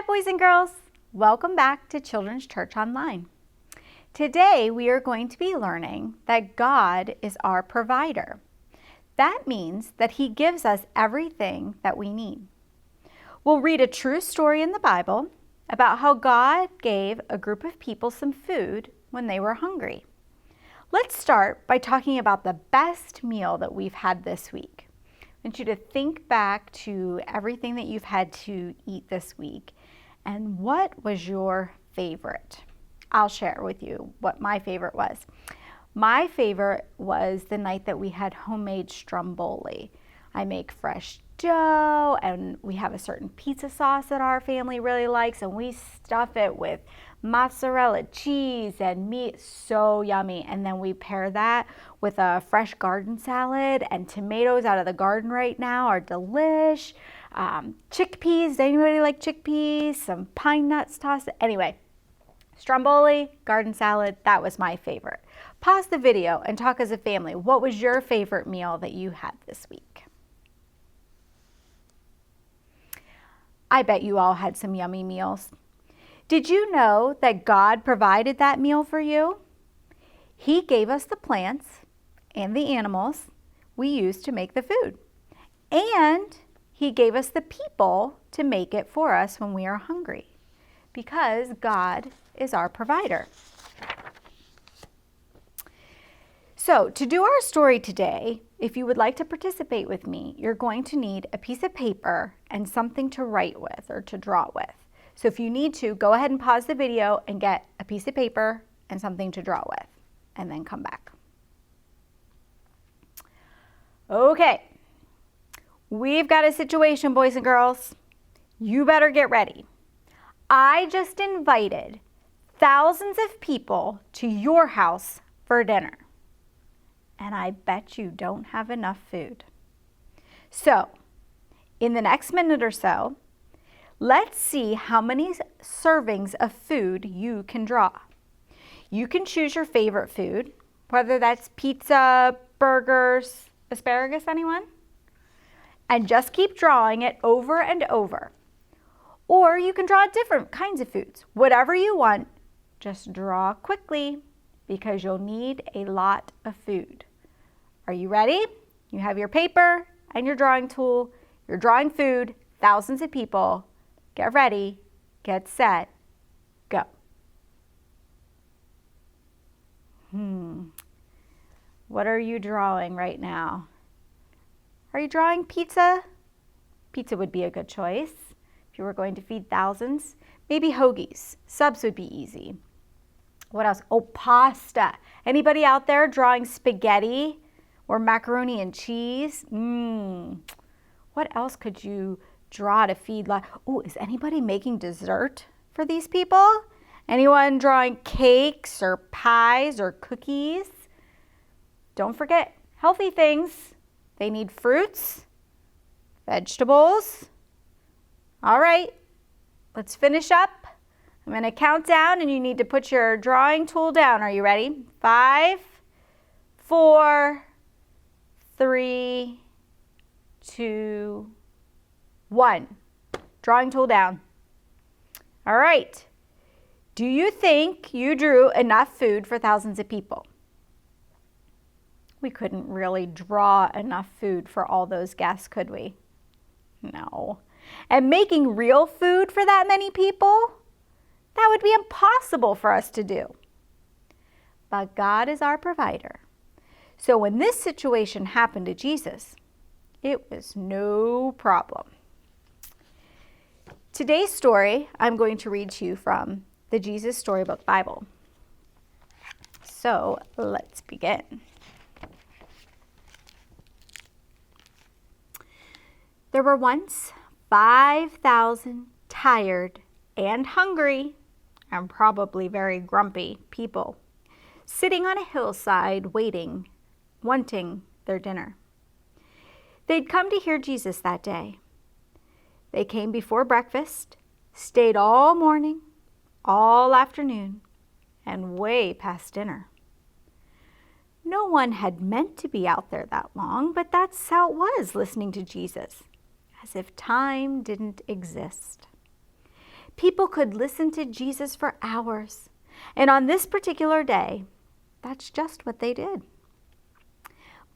boys and girls. Welcome back to Children's Church Online. Today we are going to be learning that God is our provider. That means that He gives us everything that we need. We'll read a true story in the Bible about how God gave a group of people some food when they were hungry. Let's start by talking about the best meal that we've had this week. I want you to think back to everything that you've had to eat this week. And what was your favorite? I'll share with you what my favorite was. My favorite was the night that we had homemade stromboli. I make fresh dough and we have a certain pizza sauce that our family really likes, and we stuff it with mozzarella cheese and meat. So yummy. And then we pair that with a fresh garden salad, and tomatoes out of the garden right now are delish. Chickpeas, does anybody like chickpeas? Some pine nuts tossed. Anyway, stromboli, garden salad, that was my favorite. Pause the video and talk as a family. What was your favorite meal that you had this week? I bet you all had some yummy meals. Did you know that God provided that meal for you? He gave us the plants and the animals we use to make the food. And He gave us the people to make it for us when we are hungry, because God is our provider. So to do our story today, if you would like to participate with me, you're going to need a piece of paper and something to write with or to draw with. So if you need to, go ahead and pause the video and get a piece of paper and something to draw with, and then come back. Okay. We've got a situation, boys and girls. You better get ready. I just invited thousands of people to your house for dinner, and I bet you don't have enough food. So, in the next minute or so, let's see how many servings of food you can draw. You can choose your favorite food, whether that's pizza, burgers, asparagus, anyone? And just keep drawing it over and over. Or you can draw different kinds of foods. Whatever you want, just draw quickly, because you'll need a lot of food. Are you ready? You have your paper and your drawing tool. You're drawing food, thousands of people. Get ready, get set, go. What are you drawing right now? Are you drawing pizza? Pizza would be a good choice if you were going to feed thousands. Maybe hoagies. Subs would be easy. What else? Oh, pasta. Anybody out there drawing spaghetti or macaroni and cheese? What else could you draw to feed? Oh, is anybody making dessert for these people? Anyone drawing cakes or pies or cookies? Don't forget healthy things. They need fruits, vegetables. All right, let's finish up. I'm going to count down, and you need to put your drawing tool down. Are you ready? 5, 4, 3, 2, 1. Drawing tool down. All right. Do you think you drew enough food for thousands of people? We couldn't really draw enough food for all those guests, could we? No. And making real food for that many people? That would be impossible for us to do. But God is our provider. So when this situation happened to Jesus, it was no problem. Today's story, I'm going to read to you from the Jesus Storybook Bible. So let's begin. There were once 5,000 tired and hungry, and probably very grumpy people, sitting on a hillside waiting, wanting their dinner. They'd come to hear Jesus that day. They came before breakfast, stayed all morning, all afternoon, and way past dinner. No one had meant to be out there that long, but that's how it was listening to Jesus, as if time didn't exist. People could listen to Jesus for hours. And on this particular day, that's just what they did.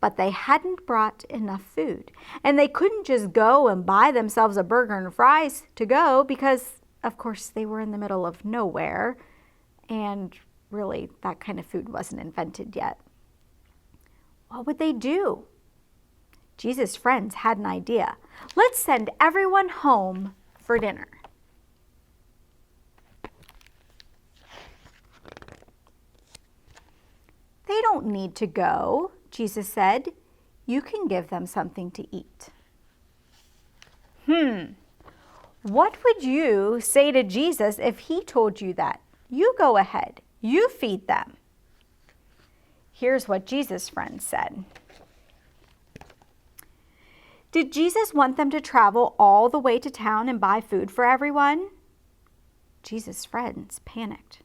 But they hadn't brought enough food. And they couldn't just go and buy themselves a burger and fries to go because, of course, they were in the middle of nowhere. And really, that kind of food wasn't invented yet. What would they do? Jesus' friends had an idea. Let's send everyone home for dinner. They don't need to go, Jesus said. You can give them something to eat. What would you say to Jesus if he told you that? You go ahead. You feed them. Here's what Jesus' friends said. Did Jesus want them to travel all the way to town and buy food for everyone? Jesus' friends panicked.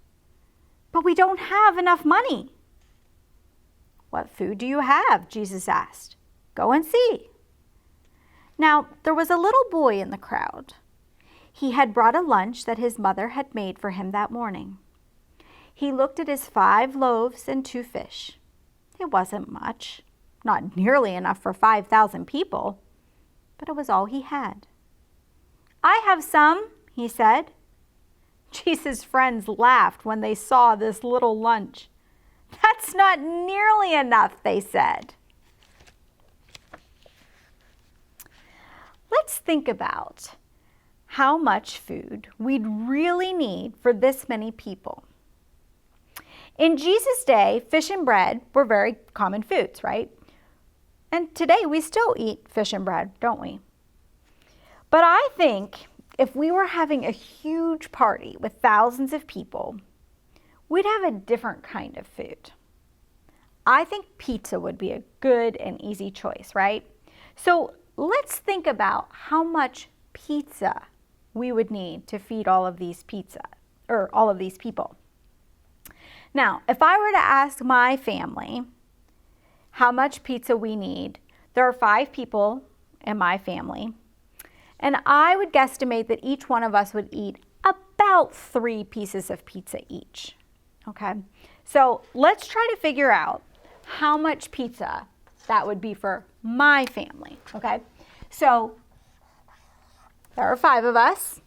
But we don't have enough money. What food do you have? Jesus asked. Go and see. Now, there was a little boy in the crowd. He had brought a lunch that his mother had made for him that morning. He looked at his 5 loaves and 2 fish. It wasn't much, not nearly enough for 5,000 people, but it was all he had. I have some, he said. Jesus' friends laughed when they saw this little lunch. That's not nearly enough, they said. Let's think about how much food we'd really need for this many people. In Jesus' day, fish and bread were very common foods, right? And today we still eat fish and bread, don't we? But I think if we were having a huge party with thousands of people, we'd have a different kind of food. I think pizza would be a good and easy choice, right? So let's think about how much pizza we would need to feed all of these people. Now, if I were to ask my family how much pizza we need, there are 5 people in my family, and I would guesstimate that each one of us would eat about 3 pieces of pizza each. Okay, so let's try to figure out how much pizza that would be for my family. Okay, so there are 5 of us.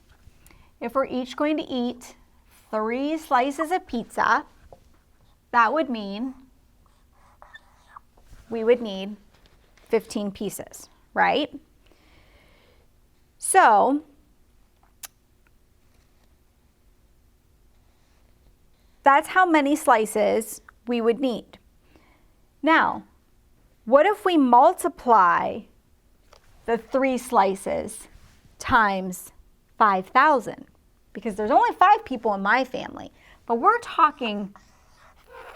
If we're each going to eat 3 slices of pizza, that would mean we would need 15 pieces, right? So that's how many slices we would need. Now, what if we multiply the 3 slices times 5,000? Because there's only 5 people in my family, but we're talking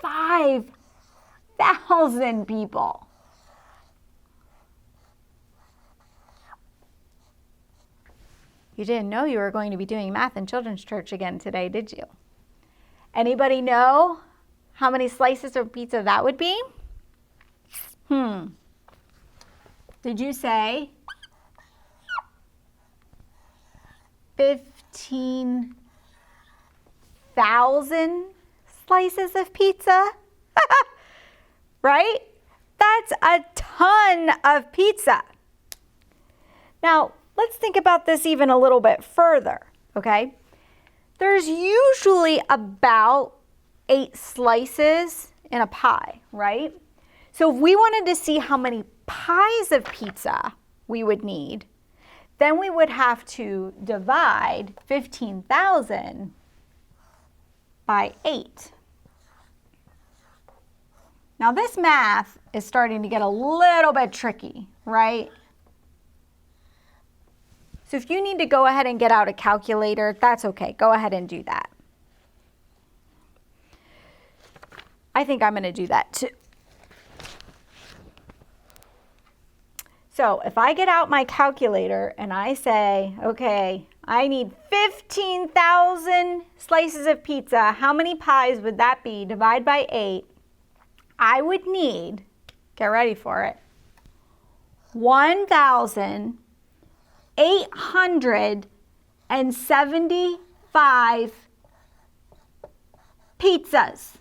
5,000 people. You didn't know you were going to be doing math in children's church again today, did you? Anybody know how many slices of pizza that would be? Did you say 15,000 slices of pizza? Right? That's a ton of pizza. Now, let's think about this even a little bit further, okay? There's usually about 8 slices in a pie, right? So if we wanted to see how many pies of pizza we would need, then we would have to divide 15,000 by 8. Now this math is starting to get a little bit tricky, right? So if you need to go ahead and get out a calculator, that's okay. Go ahead and do that. I think I'm going to do that too. So if I get out my calculator and I say, okay, I need 15,000 slices of pizza, how many pies would that be? Divide by 8. I would need, get ready for it, 1,870 5 pizzas.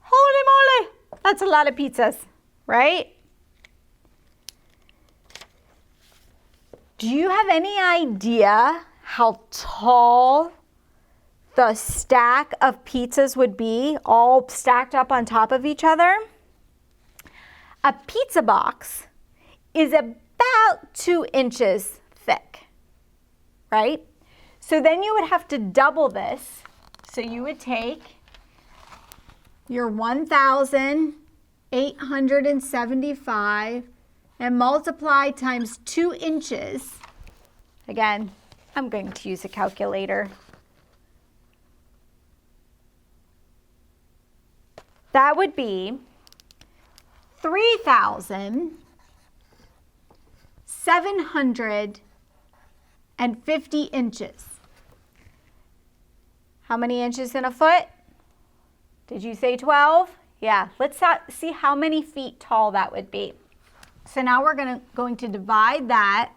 Holy moly, that's a lot of pizzas, right? Do you have any idea how tall the stack of pizzas would be, all stacked up on top of each other? A pizza box is about 2 inches thick, right? So then you would have to double this. So you would take your 1,875 and multiply times 2 inches. Again, I'm going to use a calculator. That would be 3,750 inches. How many inches in a foot? Did you say 12? Yeah, let's see how many feet tall that would be. So now we're going to divide that.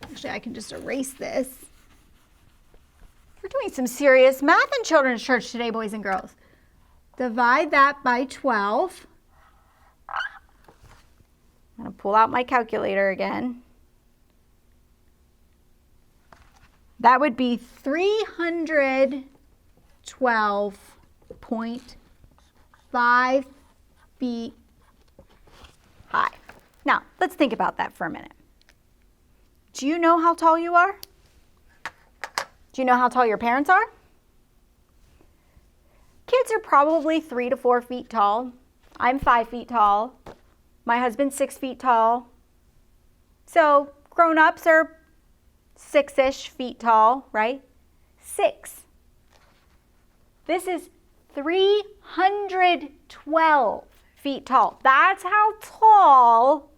Actually, I can just erase this. We're doing some serious math in Children's Church today, boys and girls. Divide that by 12. I'm going to pull out my calculator again. That would be 312.5 feet high. Now, let's think about that for a minute. Do you know how tall you are? Do you know how tall your parents are? Kids are probably 3 to 4 feet tall. I'm 5 feet tall. My husband's 6 feet tall. So grown-ups are 6-ish feet tall, right? 6. This is 312 feet tall. That's how tall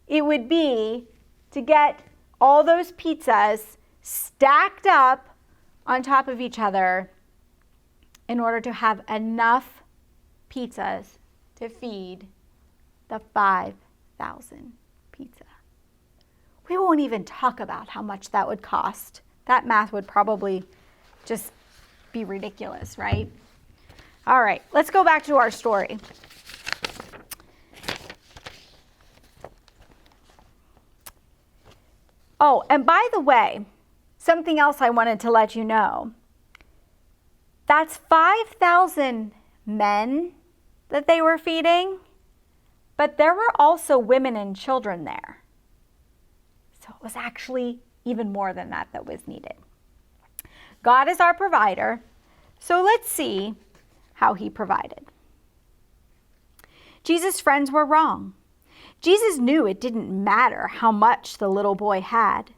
it would be to get all those pizzas stacked up on top of each other in order to have enough pizzas to feed the 5,000 pizza. We won't even talk about how much that would cost. That math would probably just be ridiculous, right? All right, let's go back to our story. Oh, and by the way, something else I wanted to let you know. That's 5,000 men that they were feeding, but there were also women and children there. So it was actually even more than that was needed. God is our provider, so let's see how he provided. Jesus' friends were wrong. Jesus knew it didn't matter how much the little boy had.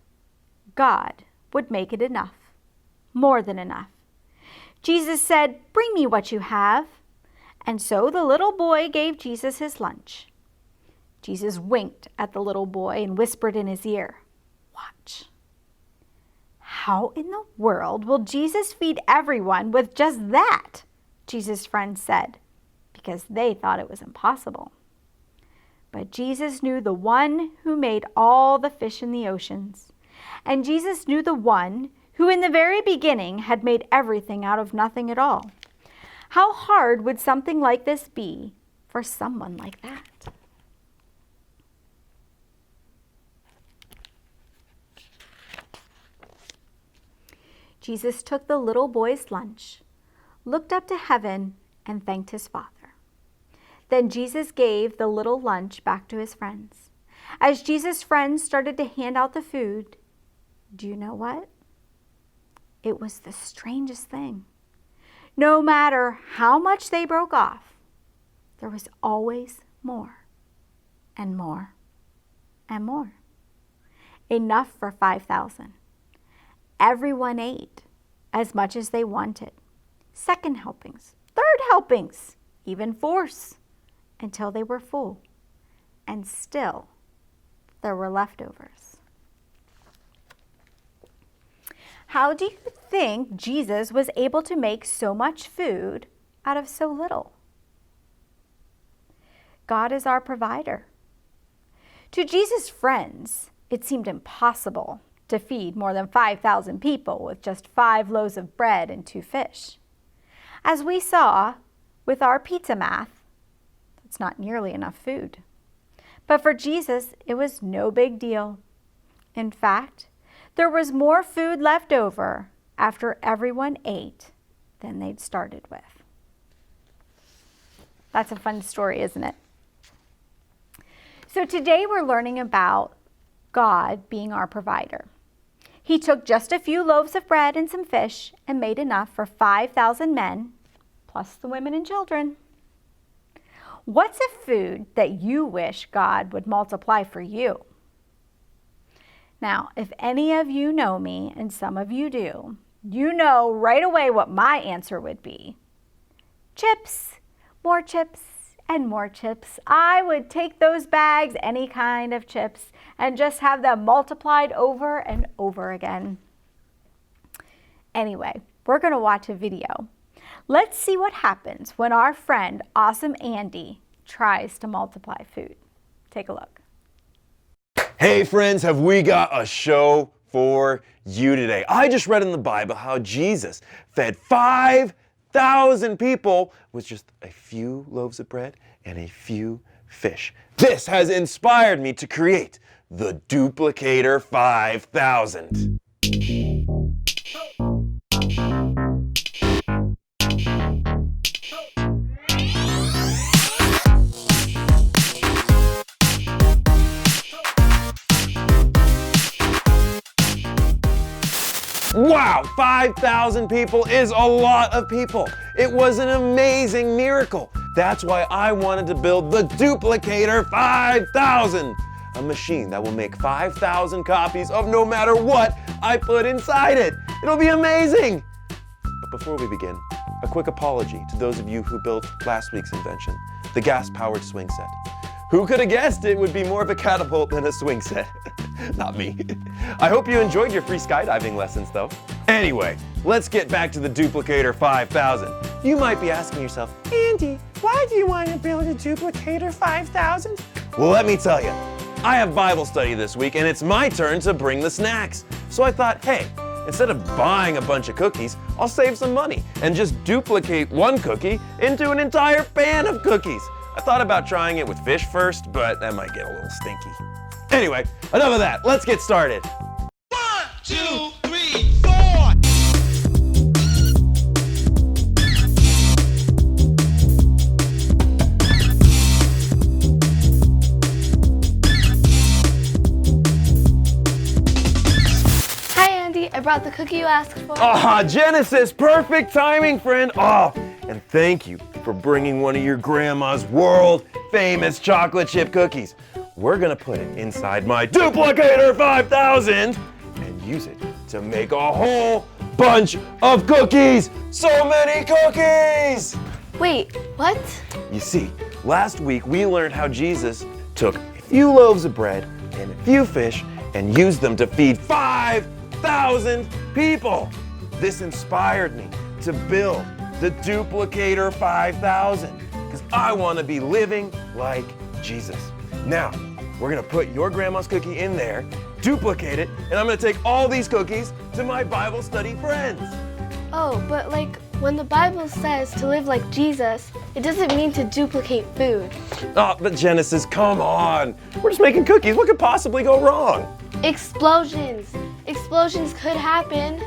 God would make it enough, more than enough. Jesus said, "Bring me what you have." And so the little boy gave Jesus his lunch. Jesus winked at the little boy and whispered in his ear, "Watch." How in the world will Jesus feed everyone with just that? Jesus' friends said, because they thought it was impossible. But Jesus knew the one who made all the fish in the oceans. And Jesus knew the one who in the very beginning had made everything out of nothing at all. How hard would something like this be for someone like that? Jesus took the little boy's lunch, looked up to heaven, and thanked his Father. Then Jesus gave the little lunch back to his friends. As Jesus' friends started to hand out the food, do you know what? It was the strangest thing. No matter how much they broke off, there was always more and more and more. Enough for 5,000. Everyone ate as much as they wanted. Second helpings, third helpings, even fourths, until they were full. And still, there were leftovers. How do you think Jesus was able to make so much food out of so little? God is our provider. To Jesus' friends, it seemed impossible to feed more than 5,000 people with just 5 loaves of bread and 2 fish. As we saw with our pizza math, that's not nearly enough food. But for Jesus, it was no big deal. In fact, there was more food left over after everyone ate than they'd started with. That's a fun story, isn't it? So today we're learning about God being our provider. He took just a few loaves of bread and some fish and made enough for 5,000 men, plus the women and children. What's a food that you wish God would multiply for you? Now, if any of you know me, and some of you do, you know right away what my answer would be. Chips, and more chips. I would take those bags, any kind of chips, and just have them multiplied over and over again. Anyway, we're going to watch a video. Let's see what happens when our friend Awesome Andy tries to multiply food. Take a look. Hey friends, have we got a show for you today? I just read in the Bible how Jesus fed 5,000 people with just a few loaves of bread and a few fish. This has inspired me to create the Duplicator 5000. Wow, 5,000 people is a lot of people. It was an amazing miracle. That's why I wanted to build the Duplicator 5000, a machine that will make 5,000 copies of no matter what I put inside it. It'll be amazing. But before we begin, a quick apology to those of you who built last week's invention, the gas-powered swing set. Who could have guessed it would be more of a catapult than a swing set? Not me. I hope you enjoyed your free skydiving lessons though. Anyway, let's get back to the Duplicator 5000. You might be asking yourself, Andy, why do you want to build a Duplicator 5000? Well, let me tell you. I have Bible study this week and it's my turn to bring the snacks. So I thought, hey, instead of buying a bunch of cookies, I'll save some money and just duplicate one cookie into an entire pan of cookies. I thought about trying it with fish first, but that might get a little stinky. Anyway, enough of that. Let's get started. 1, 2, 3, 4. Hi Andy, I brought the cookie you asked for. Ah, Genesis, perfect timing, friend. Oh, and thank you for bringing one of your grandma's world-famous chocolate chip cookies. We're gonna put it inside my Duplicator 5000 and use it to make a whole bunch of cookies. So many cookies! Wait, what? You see, last week we learned how Jesus took a few loaves of bread and a few fish and used them to feed 5,000 people. This inspired me to build the Duplicator 5000 because I want to be living like Jesus. Now, we're gonna put your grandma's cookie in there, duplicate it, and I'm gonna take all these cookies to my Bible study friends. Oh, but like when the Bible says to live like Jesus, it doesn't mean to duplicate food. Oh, but Genesis, come on. We're just making cookies. What could possibly go wrong? Explosions. Explosions could happen.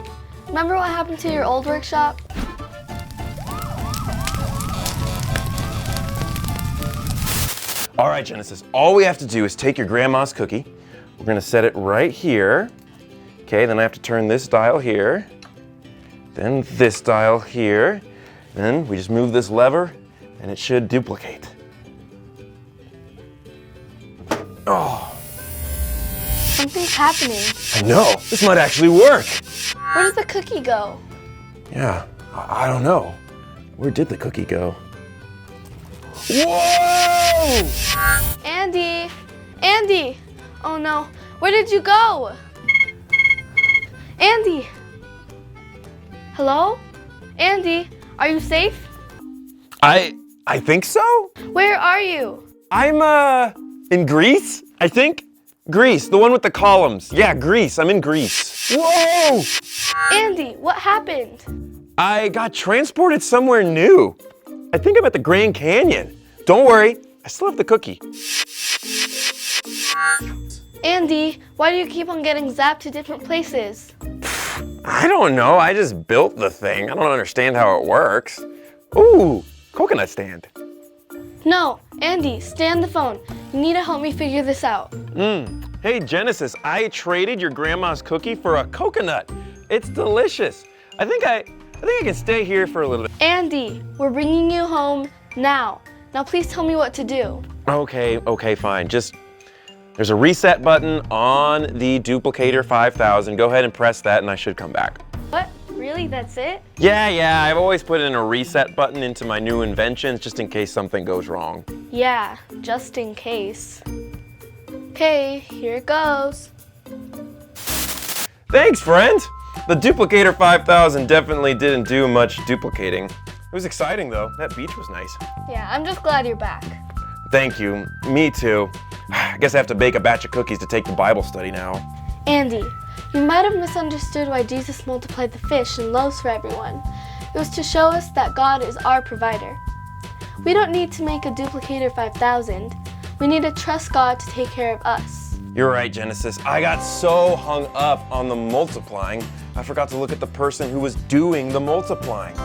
Remember what happened to your old workshop? All right, Genesis, all we have to do is take your grandma's cookie. We're gonna set it right here. Okay, then I have to turn this dial here. Then this dial here. Then we just move this lever and it should duplicate. Oh, Something's happening. I know, this might actually work. Where did the cookie go? Yeah, I don't know. Where did the cookie go? Whoa! Andy! Andy! Oh no, where did you go? Andy! Hello? Andy, are you safe? I think so. Where are you? I'm in Greece, I think. Greece, the one with the columns. Yeah, Greece. I'm in Greece. Whoa! Andy, what happened? I got transported somewhere new. I think I'm at the Grand Canyon. Don't worry, I still have the cookie. Andy, why do you keep on getting zapped to different places? I don't know, I just built the thing. I don't understand how it works. Ooh, coconut stand. No, Andy, stay on the phone. You need to help me figure this out. Hey Genesis, I traded your grandma's cookie for a coconut. It's delicious. I think I can stay here for a little bit. Andy, we're bringing you home now. Now please tell me what to do. Okay, fine. There's a reset button on the Duplicator 5000. Go ahead and press that and I should come back. What? Really? That's it? Yeah, I've always put in a reset button into my new inventions just in case something goes wrong. Yeah, just in case. Okay, here it goes. Thanks, friend! The Duplicator 5000 definitely didn't do much duplicating. It was exciting though. That beach was nice. Yeah, I'm just glad you're back. Thank you. Me too. I guess I have to bake a batch of cookies to take to Bible study now. Andy, you might have misunderstood why Jesus multiplied the fish and loaves for everyone. It was to show us that God is our provider. We don't need to make a Duplicator 5000. We need to trust God to take care of us. You're right, Genesis. I got so hung up on the multiplying, I forgot to look at the person who was doing the multiplying.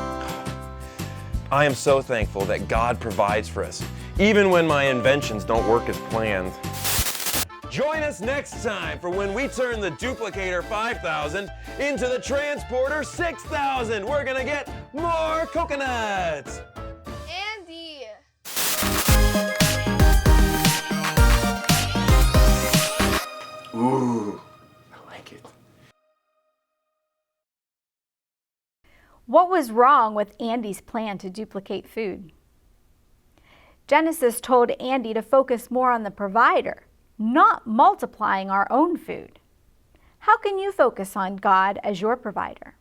I am so thankful that God provides for us, even when my inventions don't work as planned. Join us next time for when we turn the Duplicator 5000 into the Transporter 6000. We're gonna get more coconuts. Andy! Ooh, I like it. What was wrong with Andy's plan to duplicate food? Genesis told Andy to focus more on the provider, not multiplying our own food. How can you focus on God as your provider?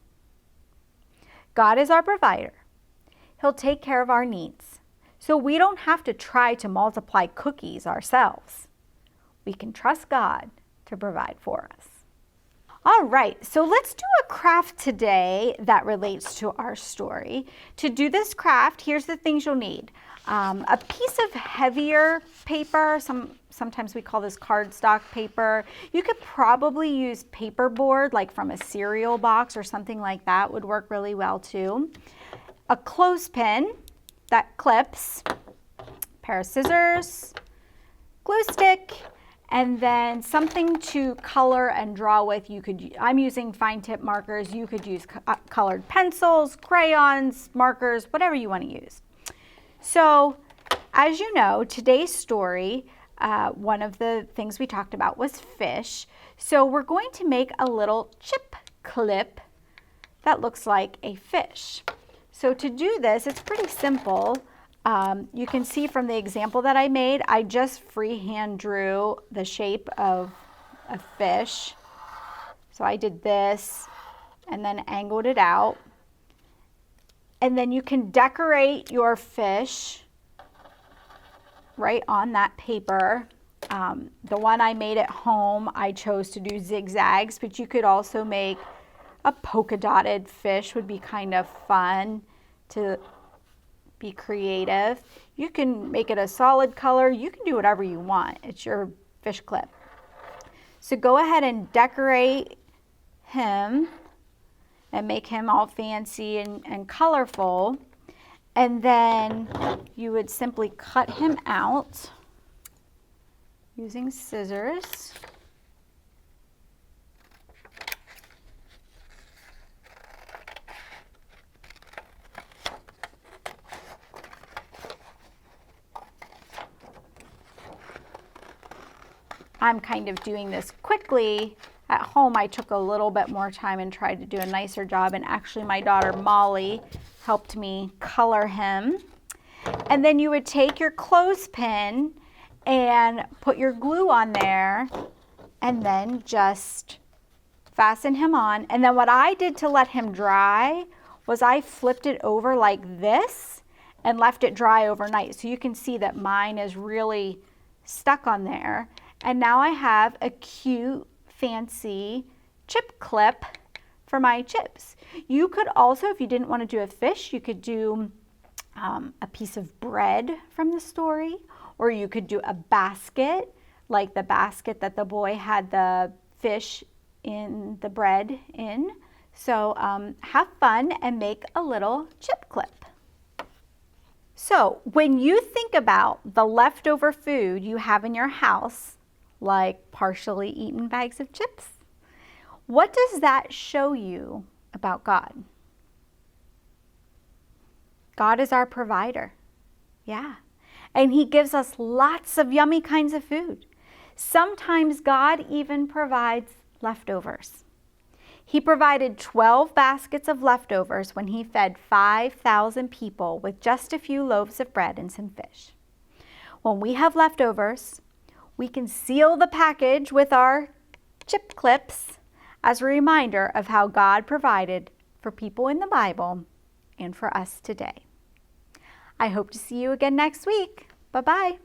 God is our provider. He'll take care of our needs, so we don't have to try to multiply cookies ourselves. We can trust God to provide for us. All right, so let's do a craft today that relates to our story. To do this craft, here's the things you'll need. A piece of heavier paper, sometimes we call this cardstock paper. You could probably use paperboard, like from a cereal box or something like that would work really well too. A clothespin that clips, pair of scissors, glue stick, and then something to color and draw with. I'm using fine tip markers. You could use colored pencils, crayons, markers, whatever you want to use. So, as you know, today's story, one of the things we talked about was fish. So we're going to make a little chip clip that looks like a fish. So to do this, it's pretty simple. You can see from the example that I made, I just freehand drew the shape of a fish. So I did this and then angled it out. And then you can decorate your fish right on that paper. The one I made at home, I chose to do zigzags, but you could also make a polka dotted fish, would be kind of fun to be creative. You can make it a solid color. You can do whatever you want. It's your fish clip. So go ahead and decorate him and make him all fancy and colorful. And then you would simply cut him out using scissors. I'm kind of doing this quickly. At home, I took a little bit more time and tried to do a nicer job, and actually my daughter Molly helped me color him. And then you would take your clothespin and put your glue on there and then just fasten him on. And then what I did to let him dry was I flipped it over like this and left it dry overnight. So you can see that mine is really stuck on there. And now I have a cute, fancy chip clip for my chips. You could also, if you didn't want to do a fish, you could do a piece of bread from the story, or you could do a basket, like the basket that the boy had the fish in the bread in. So have fun and make a little chip clip. So when you think about the leftover food you have in your house, like partially eaten bags of chips, what does that show you about God? God is our provider. Yeah. And He gives us lots of yummy kinds of food. Sometimes God even provides leftovers. He provided 12 baskets of leftovers when He fed 5,000 people with just a few loaves of bread and some fish. When we have leftovers, we can seal the package with our chip clips as a reminder of how God provided for people in the Bible and for us today. I hope to see you again next week. Bye-bye.